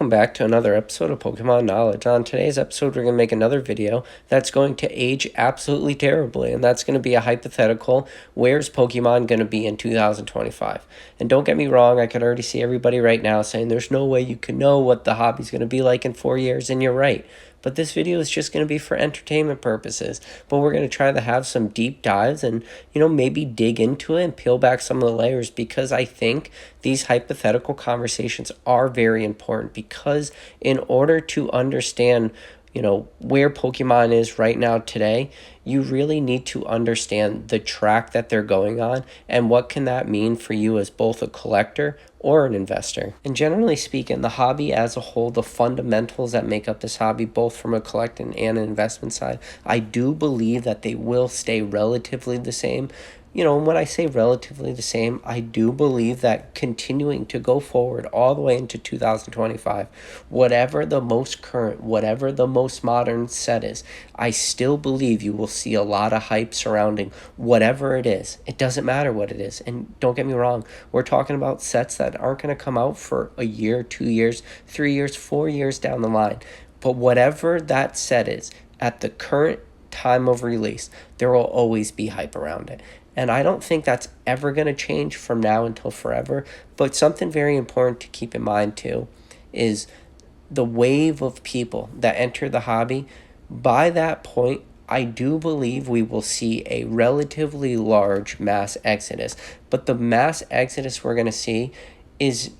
welcome back to another episode of Pokemon Knowledge. On today's episode, we're going to make another video that's going to age absolutely terribly, and that's going to be a hypothetical, where's Pokemon going to be in 2025? And don't get me wrong, I could already see everybody right now saying there's no way you can know what the hobby's going to be like in 4 years, and you're right. But this video is just going to be for entertainment purposes. But we're going to try to have some deep dives and, maybe dig into it and peel back some of the layers, because I think these hypothetical conversations are very important, because in order to understand where Pokemon is right now today, you really need to understand the track that they're going on and what can that mean for you as both a collector or an investor. And generally speaking, the hobby as a whole, the fundamentals that make up this hobby, both from a collecting and an investment side, I do believe that they will stay relatively the same. And when I say relatively the same, I do believe that continuing to go forward all the way into 2025, whatever the most current, whatever the most modern set is, I still believe you will see a lot of hype surrounding whatever it is. It doesn't matter what it is. And don't get me wrong, we're talking about sets that aren't going to come out for a year, 2 years, 3 years, 4 years down the line. But whatever that set is, at the current time of release, there will always be hype around it. And I don't think that's ever going to change from now until forever. But something very important to keep in mind too is the wave of people that enter the hobby. By that point, I do believe we will see a relatively large mass exodus. But the mass exodus we're going to see is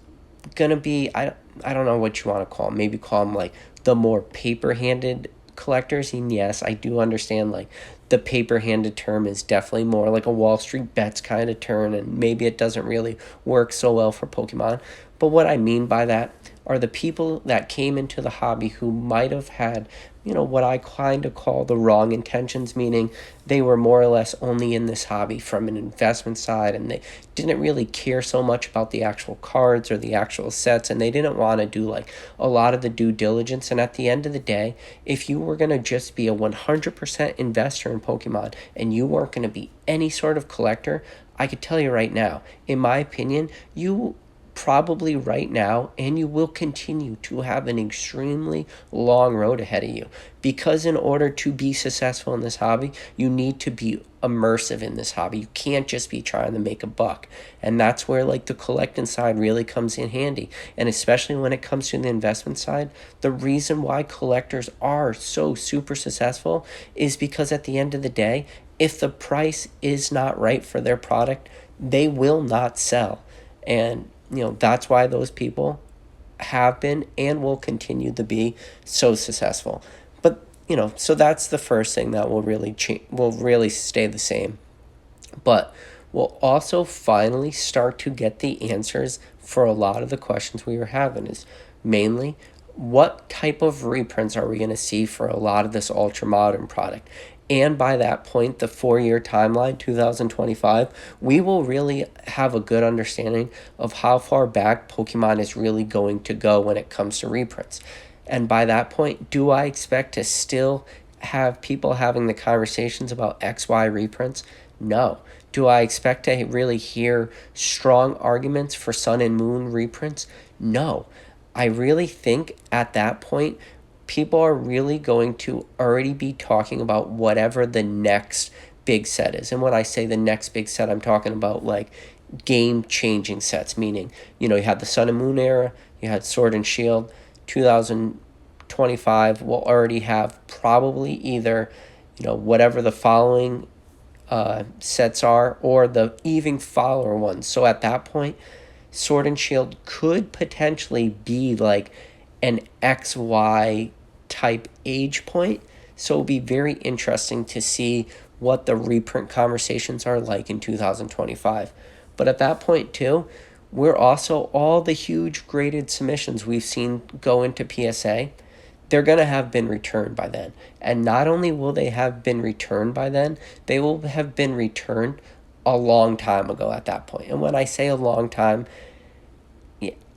going to be, I don't know what you want to call them. Maybe call them like the more paper-handed collectors. And yes, I do understand like the paper-handed term is definitely more like a Wall Street bets kind of term, and maybe it doesn't really work so well for Pokemon. But what I mean by that are the people that came into the hobby who might have had, what I kind of call the wrong intentions, meaning they were more or less only in this hobby from an investment side, and they didn't really care so much about the actual cards or the actual sets, and they didn't want to do like a lot of the due diligence. And at the end of the day, if you were going to just be a 100% investor in Pokemon and you weren't going to be any sort of collector, I could tell you right now, in my opinion, you probably right now, and you will continue to have an extremely long road ahead of you, because in order to be successful in this hobby, you need to be immersive in this hobby. You can't just be trying to make a buck. And that's where like the collecting side really comes in handy. And especially when it comes to the investment side, the reason why collectors are so super successful is because at the end of the day, if the price is not right for their product, they will not sell. And that's why those people have been and will continue to be so successful. But, so that's the first thing that will really stay the same. But we'll also finally start to get the answers for a lot of the questions we were having, is mainly what type of reprints are we going to see for a lot of this ultra modern product. And by that point, the 4-year timeline, 2025, we will really have a good understanding of how far back Pokemon is really going to go when it comes to reprints. And by that point, do I expect to still have people having the conversations about XY reprints? No. Do I expect to really hear strong arguments for Sun and Moon reprints? No. I really think at that point, people are really going to already be talking about whatever the next big set is. And when I say the next big set, I'm talking about like game-changing sets, meaning, you had the Sun and Moon era, you had Sword and Shield. 2025 will already have probably either, whatever the following sets are, or the even follower ones. So at that point, Sword and Shield could potentially be like an XY type age point. So it'll be very interesting to see what the reprint conversations are like in 2025. But at that point too, we're also, all the huge graded submissions we've seen go into PSA, they're going to have been returned by then. And not only will they have been returned by then, they will have been returned a long time ago at that point. And when I say a long time,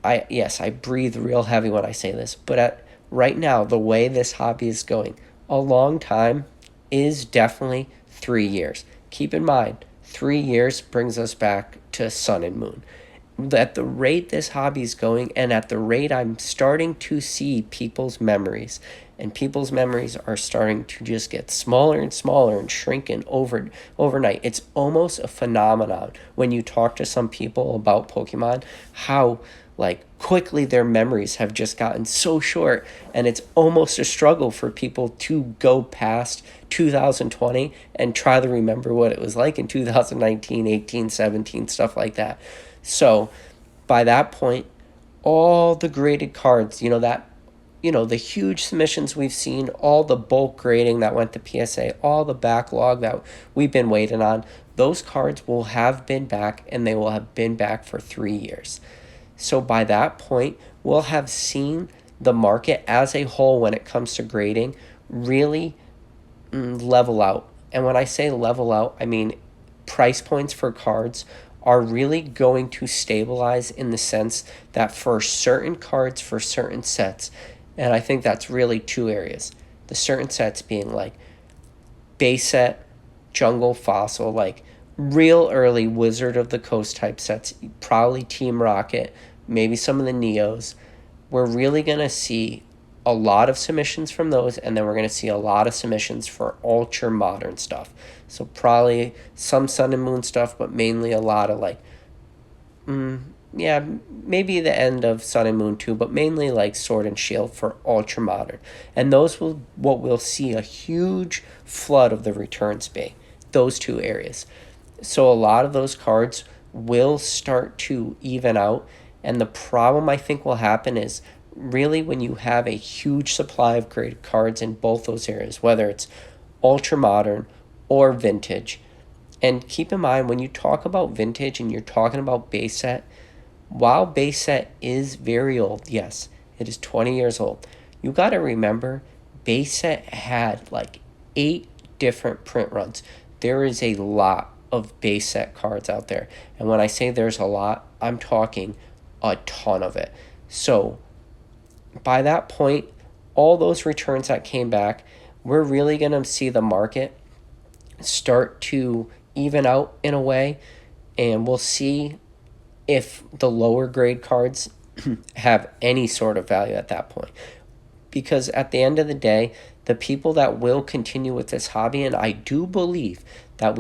I breathe real heavy when I say this, but right now, the way this hobby is going, a long time is definitely 3 years. Keep in mind, 3 years brings us back to Sun and Moon. at the rate this hobby is going, and at the rate I'm starting to see people's memories, and people's memories are starting to just get smaller and smaller and shrinking overnight. It's almost a phenomenon when you talk to some people about Pokemon, how like quickly their memories have just gotten so short, and it's almost a struggle for people to go past 2020 and try to remember what it was like in 2019, 18, 17, stuff like that. So by that point, all the graded cards, the huge submissions we've seen, all the bulk grading that went to PSA, all the backlog that we've been waiting on, those cards will have been back, and they will have been back for 3 years. So by that point, we'll have seen the market as a whole when it comes to grading really level out. And when I say level out, I mean price points for cards are really going to stabilize in the sense that for certain cards, for certain sets, and I think that's really two areas. The certain sets being like base set, jungle, fossil, like real early Wizard of the Coast type sets, probably Team Rocket, maybe some of the Neos. We're really going to see a lot of submissions from those, and then we're going to see a lot of submissions for ultra modern stuff. So probably some Sun and Moon stuff, but mainly a lot of like, maybe the end of Sun and Moon too, but mainly like Sword and Shield for ultra modern. And those will what we'll see a huge flood of the returns be, those two areas. So a lot of those cards will start to even out, and the problem I think will happen is really when you have a huge supply of graded cards in both those areas, whether it's ultra modern or vintage. And keep in mind, when you talk about vintage and you're talking about base set, while base set is very old, yes, it is 20 years old, you got to remember base set had like 8 different print runs. There is a lot of base set cards out there. And when I say there's a lot, I'm talking a ton of it. So by that point, all those returns that came back, we're really going to see the market start to even out in a way, and we'll see if the lower grade cards have any sort of value at that point. Because at the end of the day, the people that will continue with this hobby, and I do believe that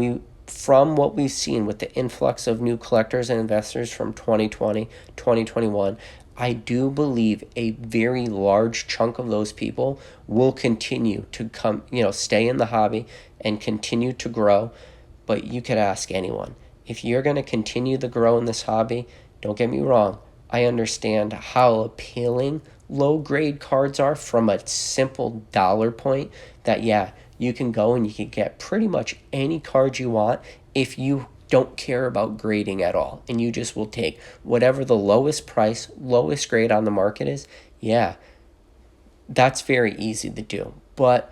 from what we've seen with the influx of new collectors and investors from 2020, 2021, I do believe a very large chunk of those people will continue to stay in the hobby and continue to grow. But you could ask anyone. If you're going to continue to grow in this hobby, don't get me wrong, I understand how appealing low-grade cards are from a simple dollar point that, you can go and you can get pretty much any card you want if you don't care about grading at all, and you just will take whatever the lowest price, lowest grade on the market is. That's very easy to do. But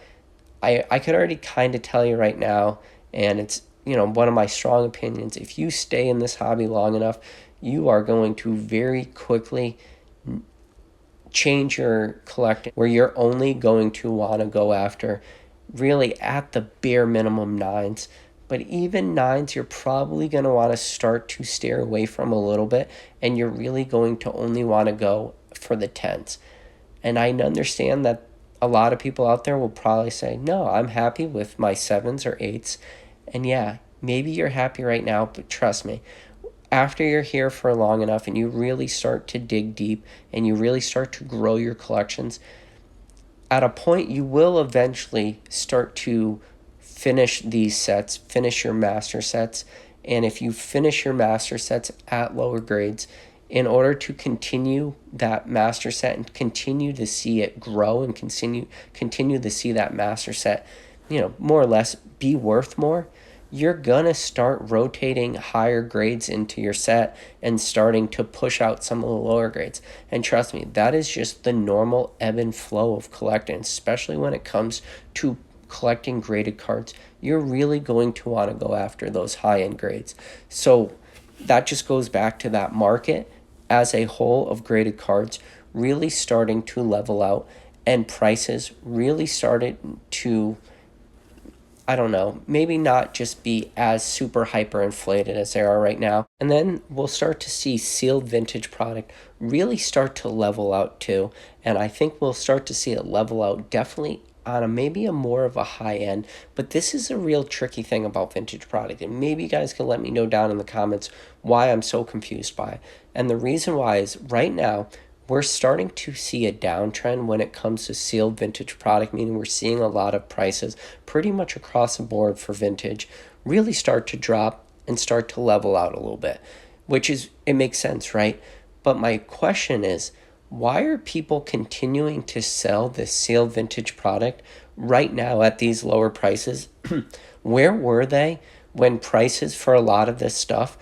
I could already kind of tell you right now, and it's one of my strong opinions, if you stay in this hobby long enough, you are going to very quickly change your collecting, where you're only going to want to go after really at the bare minimum 9s. But even 9s, you're probably going to want to start to steer away from a little bit, and you're really going to only want to go for the 10s. And I understand that a lot of people out there will probably say, no, I'm happy with my 7s or 8s. And maybe you're happy right now, but trust me, after you're here for long enough and you really start to dig deep and you really start to grow your collections, at a point you will eventually start to finish these sets, finish your master sets. And if you finish your master sets at lower grades, in order to continue that master set and continue to see it grow and continue to see that master set, more or less be worth more, you're going to start rotating higher grades into your set and starting to push out some of the lower grades. And trust me, that is just the normal ebb and flow of collecting, especially when it comes to collecting graded cards. You're really going to want to go after those high-end grades. So that just goes back to that market as a whole of graded cards really starting to level out, and prices really started to I don't know, maybe not just be as super hyperinflated as they are right now. And then we'll start to see sealed vintage product really start to level out too. And I think we'll start to see it level out definitely on maybe a more of a high end. But this is a real tricky thing about vintage product. And maybe you guys can let me know down in the comments why I'm so confused by it. And the reason why is right now, we're starting to see a downtrend when it comes to sealed vintage product, meaning we're seeing a lot of prices pretty much across the board for vintage really start to drop and start to level out a little bit, which is, it makes sense, right? But my question is, why are people continuing to sell this sealed vintage product right now at these lower prices? Where were they when prices for a lot of this stuff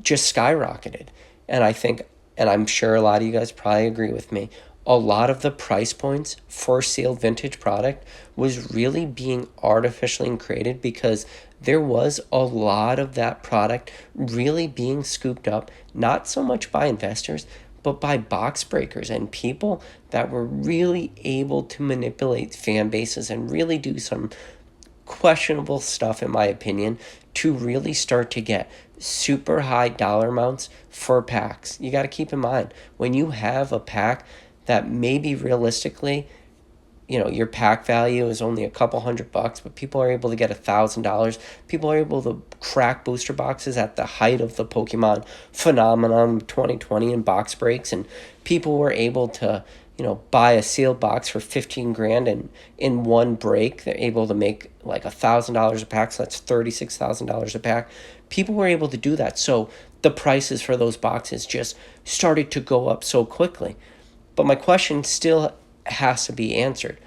just skyrocketed? And I think, and I'm sure a lot of you guys probably agree with me, a lot of the price points for sealed vintage product was really being artificially created because there was a lot of that product really being scooped up, not so much by investors, but by box breakers and people that were really able to manipulate fan bases and really do some questionable stuff, in my opinion, to really start to get super high dollar amounts for packs. You got to keep in mind, when you have a pack that maybe realistically, your pack value is only a couple $100, but people are able to get $1,000. People are able to crack booster boxes at the height of the Pokemon phenomenon 2020 in box breaks, and people were able to buy a sealed box for 15 grand, and in one break they're able to make like $1,000 a pack, so that's $36,000 a pack. People were able to do that, so the prices for those boxes just started to go up so quickly. But my question still has to be answered.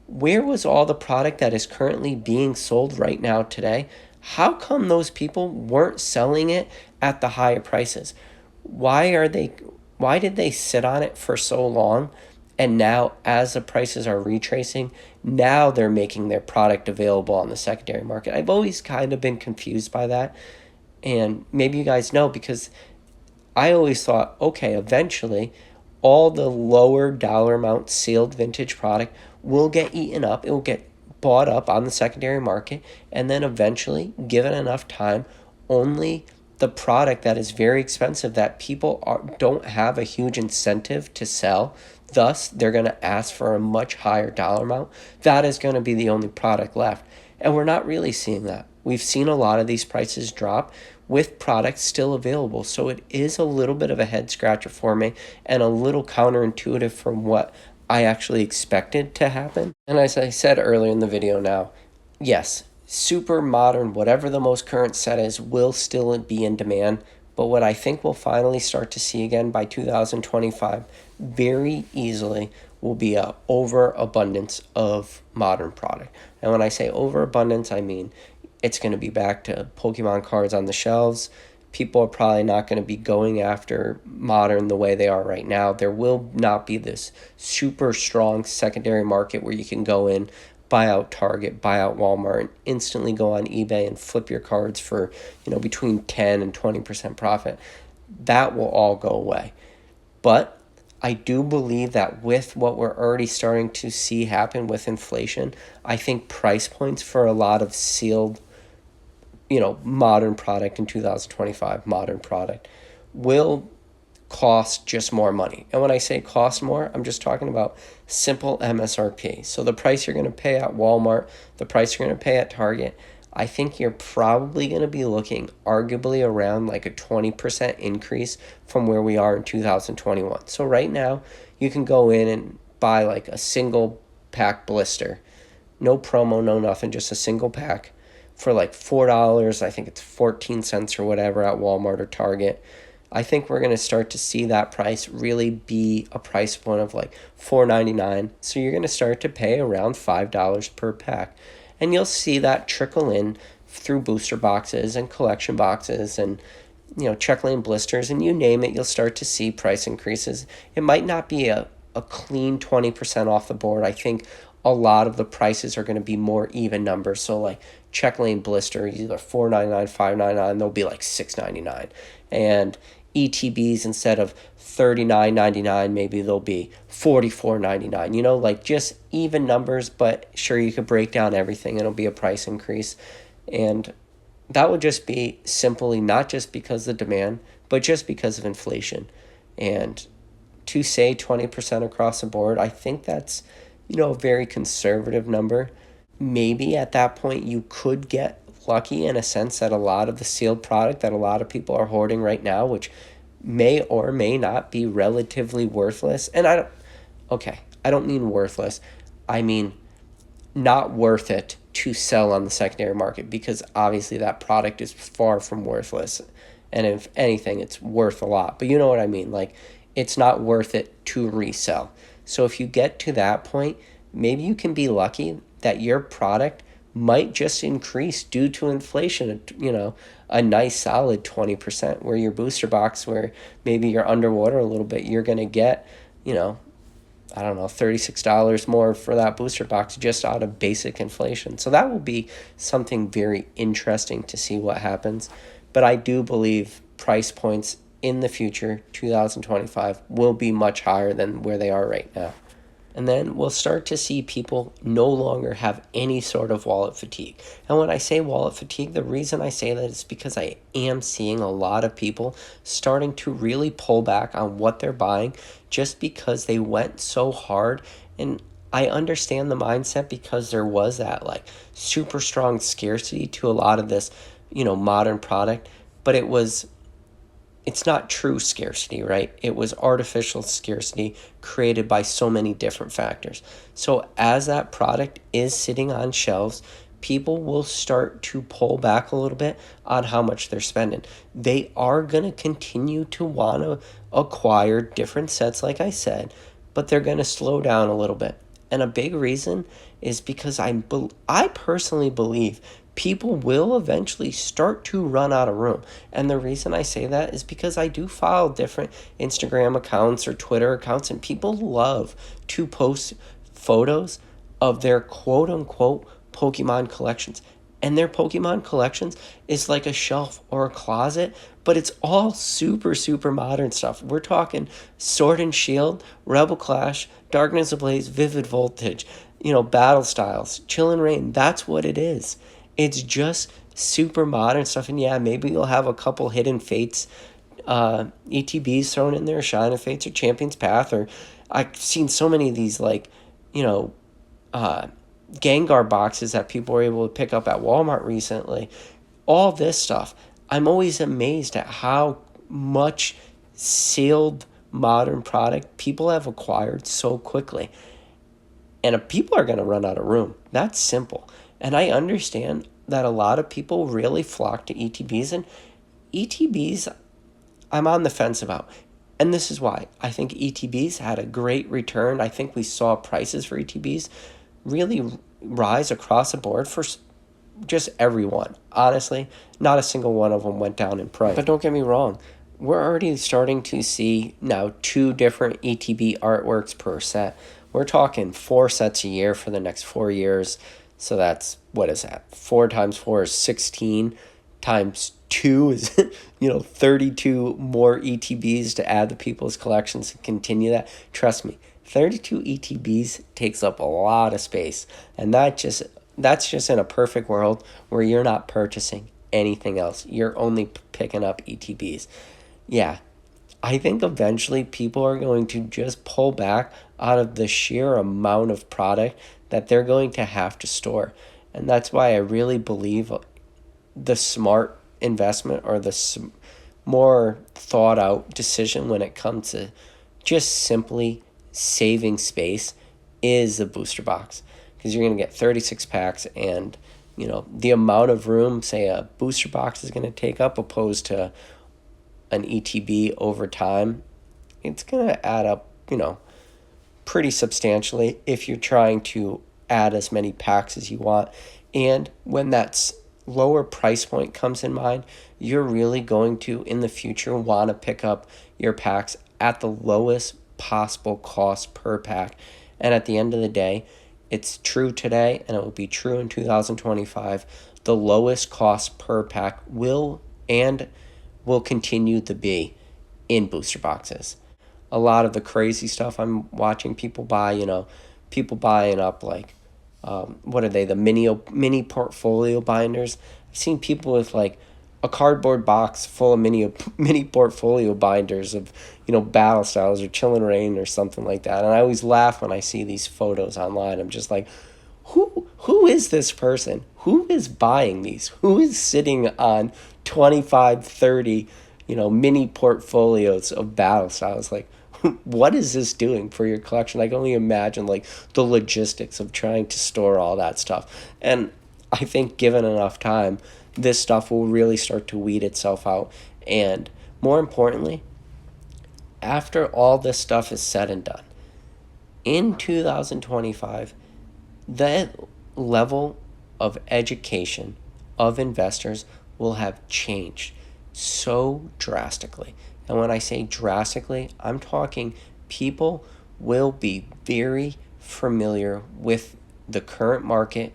Where was all the product that is currently being sold right now today? How come those people weren't selling it at the higher prices? Why did they sit on it for so long? And now, as the prices are retracing, now they're making their product available on the secondary market. I've always kind of been confused by that. And maybe you guys know, because I always thought, okay, eventually all the lower dollar amount sealed vintage product will get eaten up. It will get bought up on the secondary market. And then eventually, given enough time, only the product that is very expensive that people don't have a huge incentive to sell, thus they're going to ask for a much higher dollar amount, that is going to be the only product left. And we're not really seeing that. We've seen a lot of these prices drop with products still available. So it is a little bit of a head scratcher for me and a little counterintuitive from what I actually expected to happen. And as I said earlier in the video now, yes, super modern, whatever the most current set is, will still be in demand. But what I think we'll finally start to see again by 2025 very easily will be a overabundance of modern product. And when I say overabundance, I mean it's going to be back to Pokemon cards on the shelves. People are probably not going to be going after modern the way they are right now. There will not be this super strong secondary market where you can go in, buy out Target, buy out Walmart, and instantly go on eBay and flip your cards for, between 10 and 20% profit. That will all go away. But I do believe that with what we're already starting to see happen with inflation, I think price points for a lot of sealed, modern product in 2025, modern product, will cost just more money. And when I say cost more, I'm just talking about simple MSRP. So the price you're going to pay at Walmart, the price you're going to pay at Target, I think you're probably going to be looking arguably around like a 20% increase from where we are in 2021. So right now, you can go in and buy like a single pack blister. No promo, no nothing, just a single pack for like $4. I think it's 14 cents or whatever at Walmart or Target. I think we're going to start to see that price really be a price point of like $4.99. So you're going to start to pay around $5 per pack. And you'll see that trickle in through booster boxes and collection boxes and, check lane blisters, and you name it, you'll start to see price increases. It might not be a clean 20% off the board. I think a lot of the prices are going to be more even numbers. So like check lane blister, either $4.99, $5.99, they'll be like $6.99. And ETBs instead of $39.99, maybe they'll be $44.99. You know, like just even numbers, but sure, you could break down everything. It'll be a price increase. And that would just be simply not just because of demand, but just because of inflation. And to say 20% across the board, I think that's, you know, a very conservative number. Maybe at that point you could get lucky in a sense that a lot of the sealed product that a lot of people are hoarding right now, which may or may not be relatively worthless. And I don't mean worthless. I mean not worth it to sell on the secondary market, because obviously that product is far from worthless. And if anything, it's worth a lot. But you know what I mean? Like, it's not worth it to resell. So if you get to that point, maybe you can be lucky that your product might just increase due to inflation, you know, a nice solid 20%, where your booster box, where maybe you're underwater a little bit, you're going to get, you know, I don't know, $36 more for that booster box just out of basic inflation. So that will be something very interesting to see what happens. But I do believe price points in the future, 2025, will be much higher than where they are right now. And then we'll start to see people no longer have any sort of wallet fatigue. And when I say wallet fatigue, the reason I say that is because I am seeing a lot of people starting to really pull back on what they're buying just because they went so hard. And I understand the mindset, because there was that like super strong scarcity to a lot of this, you know, modern product, but it's not true scarcity, right? It was artificial scarcity created by so many different factors. So as that product is sitting on shelves, people will start to pull back a little bit on how much they're spending. They are going to continue to want to acquire different sets, like I said, but they're going to slow down a little bit. And a big reason is because I personally believe people will eventually start to run out of room. And the reason I say that is because I do follow different Instagram accounts or Twitter accounts, and people love to post photos of their quote unquote Pokemon collections. And their Pokemon collections is like a shelf or a closet, but it's all super, super modern stuff. We're talking Sword and Shield, Rebel Clash, Darkness Ablaze, Vivid Voltage, you know, Battle Styles, Chill and Rain. That's what it is. It's just super modern stuff. And yeah, maybe you'll have a couple Hidden Fates, ETBs thrown in there, Shining Fates or Champion's Path, or I've seen so many of these, like, you know, Gengar boxes that people were able to pick up at Walmart recently. All this stuff. I'm always amazed at how much sealed modern product people have acquired so quickly. And people are going to run out of room. That's simple. And I understand that a lot of people really flock to ETBs, and ETBs I'm on the fence about. And this is why. I think ETBs had a great return. I think we saw prices for ETBs really rise across the board for just everyone. Honestly, not a single one of them went down in price. But don't get me wrong. We're already starting to see now 2 different ETB artworks per set. We're talking 4 sets a year for the next 4 years. So that's, what is that? 4 times 4 is 16, times 2 is, 32 more ETBs to add to people's collections and continue that. Trust me, 32 ETBs takes up a lot of space. And that's just in a perfect world where you're not purchasing anything else. You're only picking up ETBs. Yeah, I think eventually people are going to just pull back out of the sheer amount of product that they're going to have to store. And that's why I really believe the smart investment, or the more thought out decision when it comes to just simply saving space, is the booster box. Because you're going to get 36 packs, and the amount of room, say, a booster box is going to take up opposed to an ETB over time, it's going to add up, pretty substantially if you're trying to add as many packs as you want. And when that lower price point comes in mind, you're really going to, in the future, want to pick up your packs at the lowest possible cost per pack. And at the end of the day, it's true today, and it will be true in 2025. The lowest cost per pack will continue to be in booster boxes. A lot of the crazy stuff I'm watching people buy, people buying up like, what are they, the mini portfolio binders. I've seen people with like a cardboard box full of mini portfolio binders of, battle styles or Chillin' Reign or something like that. And I always laugh when I see these photos online. I'm just like, who is this person? Who is buying these? Who is sitting on 25, 30, mini portfolios of battle styles? Like, what is this doing for your collection? I can only imagine like the logistics of trying to store all that stuff. And I think given enough time, this stuff will really start to weed itself out. And more importantly, after all this stuff is said and done, in 2025, the level of education of investors will have changed so drastically. And when I say drastically, I'm talking people will be very familiar with the current market,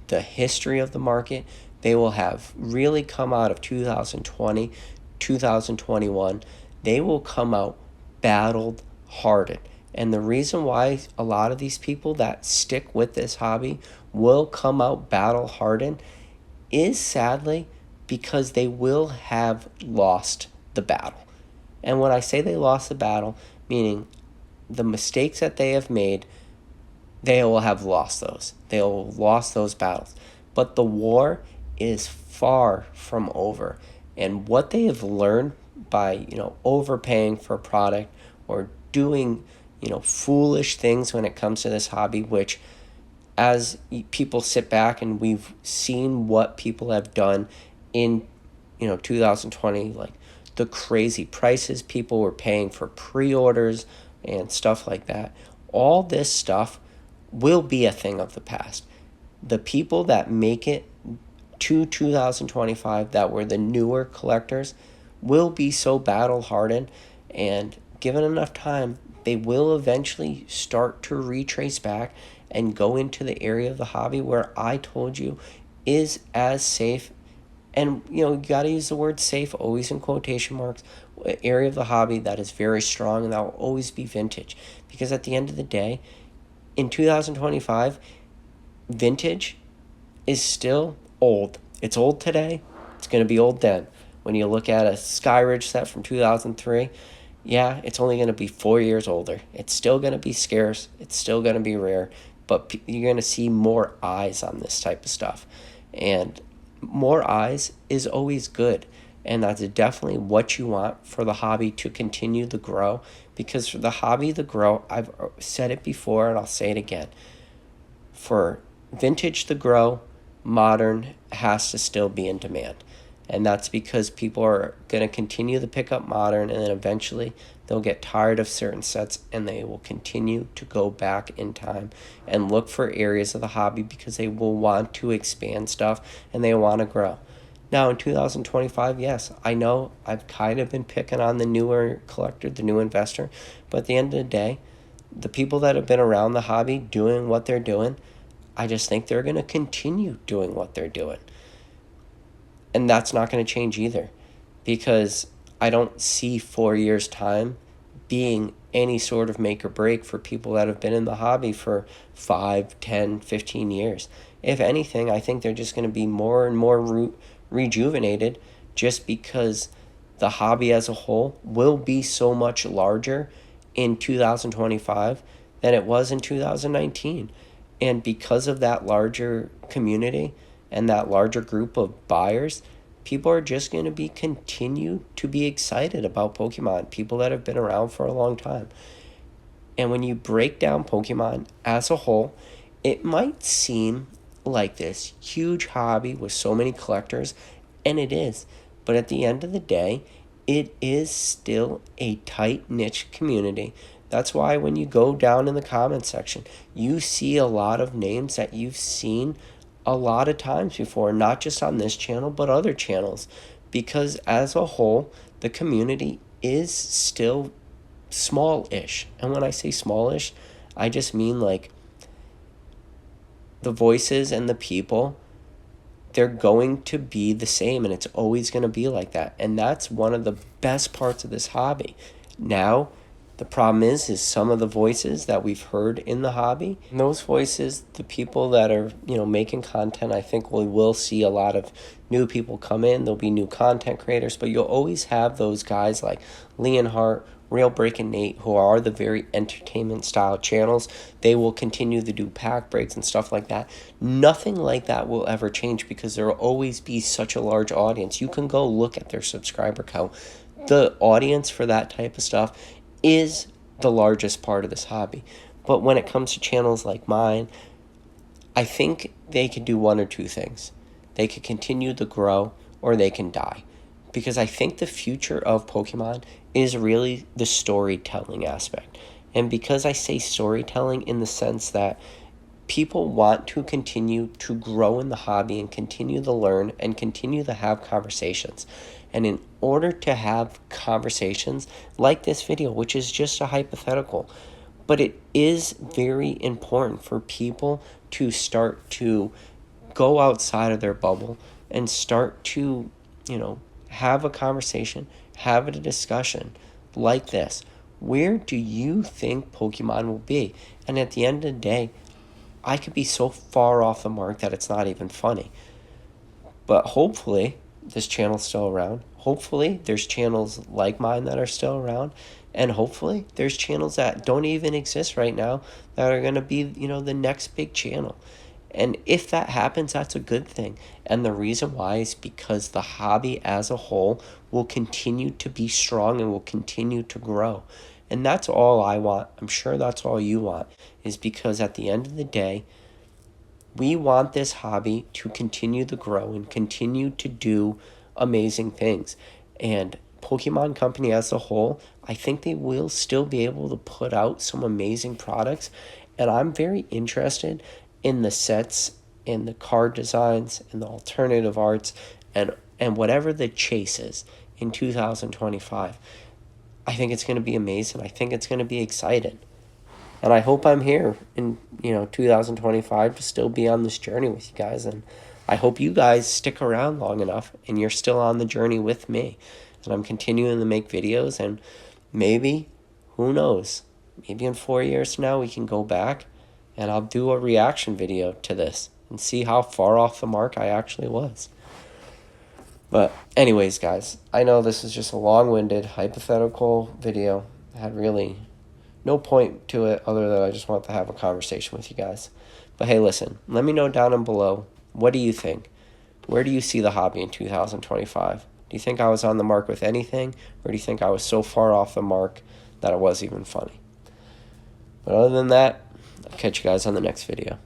the history of the market. They will have really come out of 2020, 2021. They will come out battled hardened. And the reason why a lot of these people that stick with this hobby will come out battle hardened is sadly because they will have lost the battle. And when I say they lost the battle, meaning the mistakes that they have made, they will have lost those. They will have lost those battles. But the war is far from over. And what they have learned by, overpaying for a product or doing, foolish things when it comes to this hobby, which as people sit back and we've seen what people have done in, 2020, like the crazy prices people were paying for pre-orders and stuff like that. All this stuff will be a thing of the past. The people that make it to 2025 that were the newer collectors will be so battle hardened, and given enough time, they will eventually start to retrace back and go into the area of the hobby where I told you is as safe. And you got to use the word safe always in quotation marks, area of the hobby that is very strong, and that will always be vintage. Because at the end of the day, in 2025, vintage is still old. It's old today. It's going to be old then. When you look at a Skyridge set from 2003, yeah, it's only going to be 4 years older. It's still going to be scarce. It's still going to be rare. But you're going to see more eyes on this type of stuff. And more eyes is always good. And that's definitely what you want for the hobby to continue to grow. Because for the hobby to grow, I've said it before and I'll say it again. For vintage to grow, modern has to still be in demand. And that's because people are going to continue to pick up modern, and then eventually they'll get tired of certain sets and they will continue to go back in time and look for areas of the hobby because they will want to expand stuff and they want to grow. Now in 2025, yes, I know I've kind of been picking on the newer collector, the new investor, but at the end of the day, the people that have been around the hobby doing what they're doing, I just think they're going to continue doing what they're doing. And that's not going to change either, because I don't see 4 years' time being any sort of make or break for people that have been in the hobby for 5, 10, 15 years. If anything, I think they're just going to be more and more rejuvenated, just because the hobby as a whole will be so much larger in 2025 than it was in 2019. And because of that larger community and that larger group of buyers, people are just going to be continue to be excited about Pokemon, people that have been around for a long time. And when you break down Pokemon as a whole, it might seem like this huge hobby with so many collectors, and it is. But at the end of the day, it is still a tight niche community. That's why when you go down in the comment section, you see a lot of names that you've seen a lot of times before, not just on this channel, but other channels. Because as a whole, the community is still small-ish. And when I say small-ish, I just mean like the voices and the people they're going to be the same, and it's always going to be like that. And that's one of the best parts of this hobby. Now, the problem is some of the voices that we've heard in the hobby, and those voices, the people that are, making content, I think we will see a lot of new people come in. There'll be new content creators, but you'll always have those guys like Leonhardt, Real Break, and Nate, who are the very entertainment style channels. They will continue to do pack breaks and stuff like that. Nothing like that will ever change because there will always be such a large audience. You can go look at their subscriber count. The audience for that type of stuff is the largest part of this hobby. But when it comes to channels like mine, I think they could do one or two things. They could continue to grow, or they can die. Because I think the future of Pokemon is really the storytelling aspect. And because I say storytelling in the sense that people want to continue to grow in the hobby and continue to learn and continue to have conversations. And in order to have conversations like this video, which is just a hypothetical, but it is very important for people to start to go outside of their bubble and start to, have a conversation, have a discussion like this. Where do you think Pokemon will be? And at the end of the day, I could be so far off the mark that it's not even funny. But hopefully, this channel's still around. Hopefully, there's channels like mine that are still around. And hopefully, there's channels that don't even exist right now that are going to be, the next big channel. And if that happens, that's a good thing. And the reason why is because the hobby as a whole will continue to be strong and will continue to grow. And that's all I want. I'm sure that's all you want, is because at the end of the day, we want this hobby to continue to grow and continue to do amazing things. And Pokemon Company as a whole, I think they will still be able to put out some amazing products. And I'm very interested in the sets, in the card designs, in the alternative arts, and whatever the chase is in 2025. I think it's going to be amazing. I think it's going to be exciting. And I hope I'm here in, 2025 to still be on this journey with you guys. And I hope you guys stick around long enough and you're still on the journey with me. And I'm continuing to make videos, and maybe, who knows, maybe in 4 years from now we can go back and I'll do a reaction video to this and see how far off the mark I actually was. But anyways, guys, I know this is just a long-winded hypothetical video. I had really no point to it other than I just want to have a conversation with you guys. But hey, listen, let me know down and below, what do you think? Where do you see the hobby in 2025? Do you think I was on the mark with anything? Or do you think I was so far off the mark that it wasn't even funny? But other than that, I'll catch you guys on the next video.